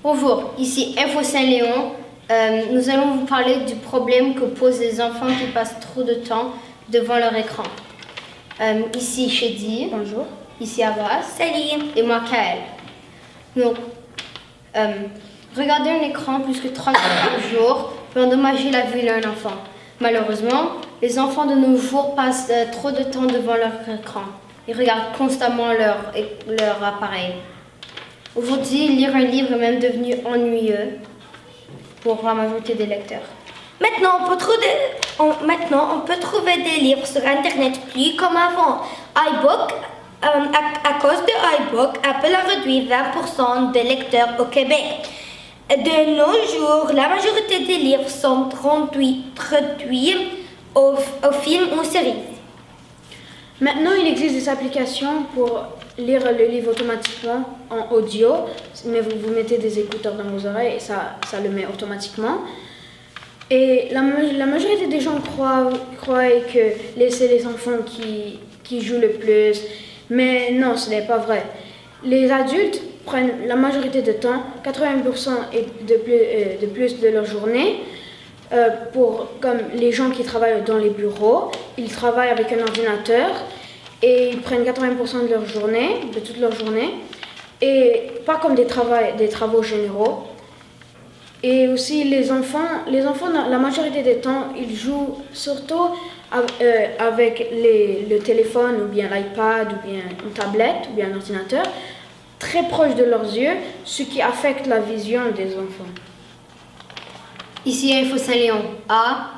Bonjour, ici Info Saint-Léon. Nous allons vous parler du problème que posent les enfants qui passent trop de temps devant leur écran. Ici Chedi. Bonjour. Ici Abbas. Salut. Et moi Kael. Donc, regarder un écran plus que 3 heures par jour peut endommager la vue d'un enfant. Malheureusement, les enfants de nos jours passent trop de temps devant leur écran. Ils regardent constamment leur appareil. Aujourd'hui, lire un livre est même devenu ennuyeux pour la majorité des lecteurs. Maintenant, on peut trouver des livres sur Internet plus comme avant. iBook, à cause de iBook, Apple a réduit 20% des lecteurs au Québec. De nos jours, la majorité des livres sont traduits aux films ou séries. Maintenant, il existe des applications pour lire le livre automatiquement en audio, mais vous mettez des écouteurs dans vos oreilles et ça le met automatiquement. Et la majorité des gens croient que c'est les enfants qui jouent le plus, mais non, ce n'est pas vrai. Les adultes prennent la majorité du temps, 80% et de plus de leur journée, comme les gens qui travaillent dans les bureaux, ils travaillent avec un ordinateur et ils prennent 80% de leur journée, de toute leur journée, et pas comme des travaux généraux. Et aussi les enfants, la majorité des temps, ils jouent surtout avec le téléphone ou bien l'iPad ou bien une tablette ou bien un ordinateur, très proche de leurs yeux, ce qui affecte la vision des enfants. Ici Info Saint-Léon. À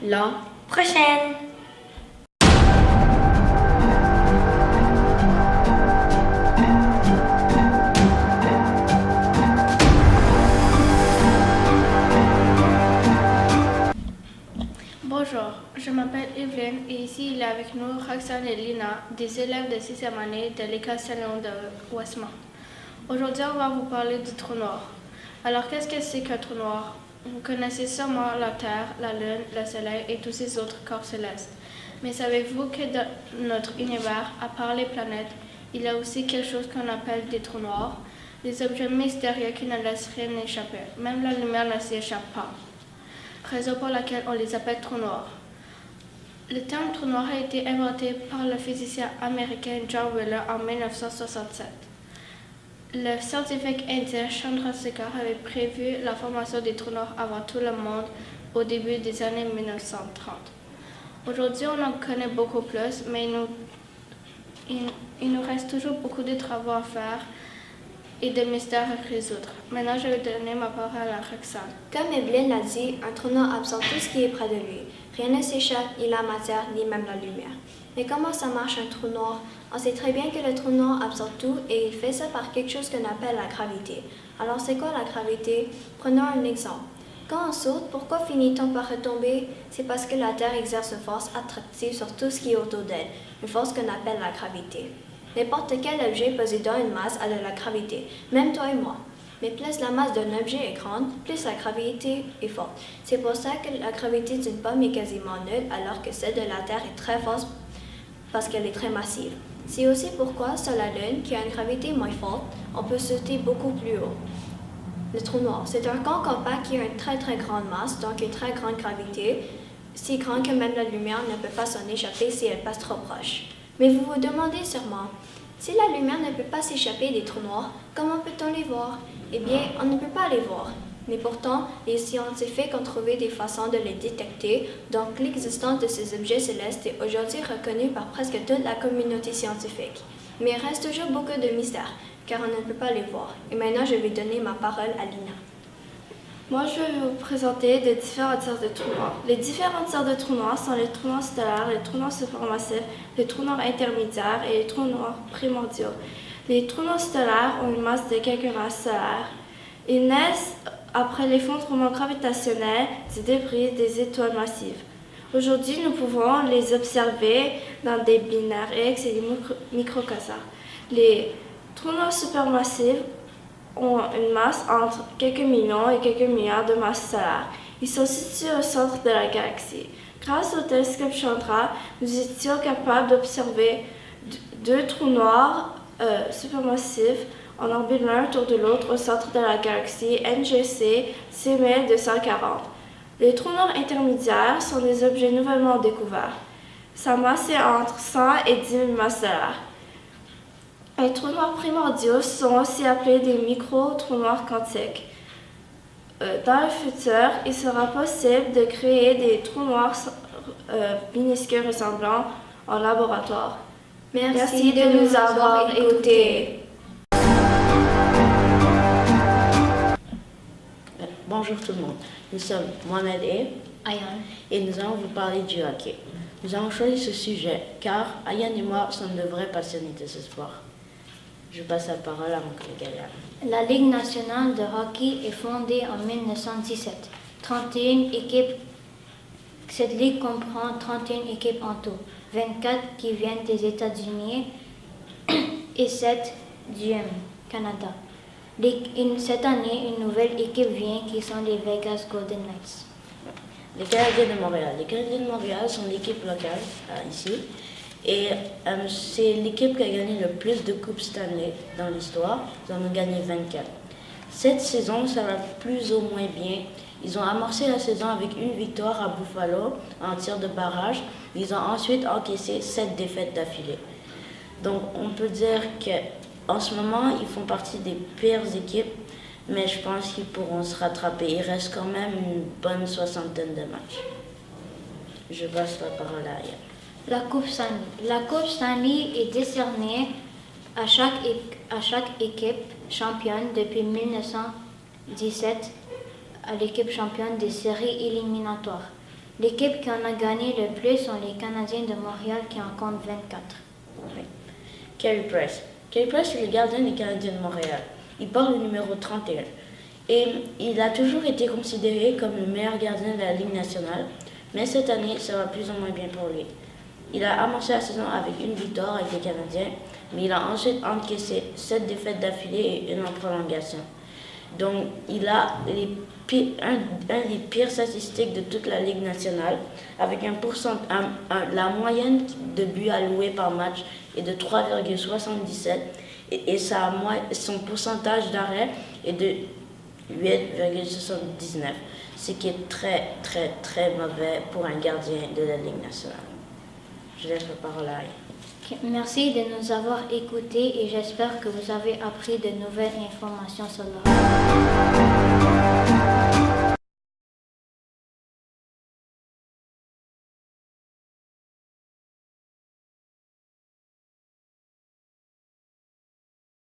la prochaine. Bonjour, je m'appelle Evelyne et ici il est avec nous Roxane et Lina, des élèves de 6e année de l'école Saint-Léon de Westmount. Aujourd'hui, on va vous parler du trou noir. Alors, qu'est-ce que c'est qu'un trou noir? Vous connaissez sûrement la Terre, la Lune, le Soleil et tous ces autres corps célestes. Mais savez-vous que dans notre univers, à part les planètes, il y a aussi quelque chose qu'on appelle des trous noirs, des objets mystérieux qui ne laissent rien échapper. Même la lumière ne s'y échappe pas. Raison pour laquelle on les appelle trous noirs. Le terme trou noir a été inventé par le physicien américain John Wheeler en 1967. Le scientifique indien Chandrasekhar avait prévu la formation des trous noirs avant tout le monde au début des années 1930. Aujourd'hui, on en connaît beaucoup plus, mais il nous reste toujours beaucoup de travaux à faire et de mystères à résoudre. Maintenant, je vais donner ma parole à Roxane. Comme Evelyne l'a dit, un trou noir absorbe tout ce qui est près de lui. Rien ne s'échappe, ni la matière, ni même la lumière. Mais comment ça marche un trou noir? On sait très bien que le trou noir absorbe tout et il fait ça par quelque chose qu'on appelle la gravité. Alors c'est quoi la gravité? Prenons un exemple. Quand on saute, pourquoi finit-on par retomber? C'est parce que la Terre exerce une force attractive sur tout ce qui est autour d'elle, une force qu'on appelle la gravité. N'importe quel objet possédant une masse a de la gravité, même toi et moi. Mais plus la masse d'un objet est grande, plus la gravité est forte. C'est pour ça que la gravité d'une pomme est quasiment nulle, alors que celle de la Terre est très forte parce qu'elle est très massive. C'est aussi pourquoi sur la Lune, qui a une gravité moins forte, on peut sauter beaucoup plus haut. Le trou noir, c'est un corps compact qui a une très très grande masse, donc une très grande gravité, si grande que même la lumière ne peut pas s'en échapper si elle passe trop proche. Mais vous vous demandez sûrement, si la lumière ne peut pas s'échapper des trous noirs, comment peut-on les voir? Eh bien, on ne peut pas les voir. Mais pourtant, les scientifiques ont trouvé des façons de les détecter, donc l'existence de ces objets célestes est aujourd'hui reconnue par presque toute la communauté scientifique. Mais il reste toujours beaucoup de mystères, car on ne peut pas les voir. Et maintenant, je vais donner ma parole à Lina. Moi, je vais vous présenter les différentes sortes de trous noirs. Les différentes sortes de trous noirs sont les trous noirs stellaires, les trous noirs supermassifs, les trous noirs intermédiaires et les trous noirs primordiaux. Les trous noirs stellaires ont une masse de quelques masses stellaires. Ils naissent après l'effondrement gravitationnel des débris des étoiles massives. Aujourd'hui, nous pouvons les observer dans des binaires X et des microcosas. Les trous noirs supermassifs ont une masse entre quelques millions et quelques milliards de masses stellaires. Ils sont situés au centre de la galaxie. Grâce au télescope Chandra, nous étions capables d'observer deux trous noirs supermassifs en orbite l'un autour de l'autre au centre de la galaxie NGC 6240. Les trous noirs intermédiaires sont des objets nouvellement découverts. Sa masse est entre 100 et 10 000 masses solaires. Les trous noirs primordiaux sont aussi appelés des micro-trous noirs quantiques. Dans le futur, il sera possible de créer des trous noirs minuscules ressemblants en laboratoire. Merci de nous avoir écoutés. Bonjour tout le monde, nous sommes Mohamed et Ayan. et nous allons vous parler du hockey. Nous avons choisi ce sujet car Ayan et moi sommes de vrais passionnés de ce sport. Je passe la parole à mon collègue Ayan. La Ligue nationale de hockey est fondée en 1917. 31 équipes. Cette ligue comprend 31 équipes en tout, 24 qui viennent des États-Unis et 7 du Canada. Cette année, une nouvelle équipe vient qui sont les Vegas Golden Knights. Les Canadiens de Montréal. Les Canadiens de Montréal sont l'équipe locale ici. Et c'est l'équipe qui a gagné le plus de Coupes Stanley dans l'histoire. Ils en ont gagné 24. Cette saison, ça va plus ou moins bien. Ils ont amorcé la saison avec une victoire à Buffalo en tir de barrage. Ils ont ensuite encaissé 7 défaites d'affilée. Donc on peut dire qu'en ce moment, ils font partie des pires équipes, mais je pense qu'ils pourront se rattraper. Il reste quand même une bonne soixantaine de matchs. Je passe la parole à Aya. La Coupe Stanley. La Coupe Stanley est décernée à chaque équipe championne depuis 1917 à l'équipe championne des séries éliminatoires. L'équipe qui en a gagné le plus sont les Canadiens de Montréal qui en comptent 24. Oui. Carey Price. Carey Price est le gardien des Canadiens de Montréal. Il porte le numéro 31. Et il a toujours été considéré comme le meilleur gardien de la Ligue nationale, mais cette année, ça va plus ou moins bien pour lui. Il a amorcé la saison avec une victoire avec les Canadiens, mais il a ensuite encaissé 7 défaites d'affilée et une en prolongation. Donc, il a un des pires statistiques de toute la Ligue nationale, avec la moyenne de buts alloués par match est de 3,77 et son pourcentage d'arrêt est de 8,79, ce qui est très, très, très mauvais pour un gardien de la Ligue nationale. Je laisse la parole à Aya. Merci de nous avoir écoutés et j'espère que vous avez appris de nouvelles informations sur le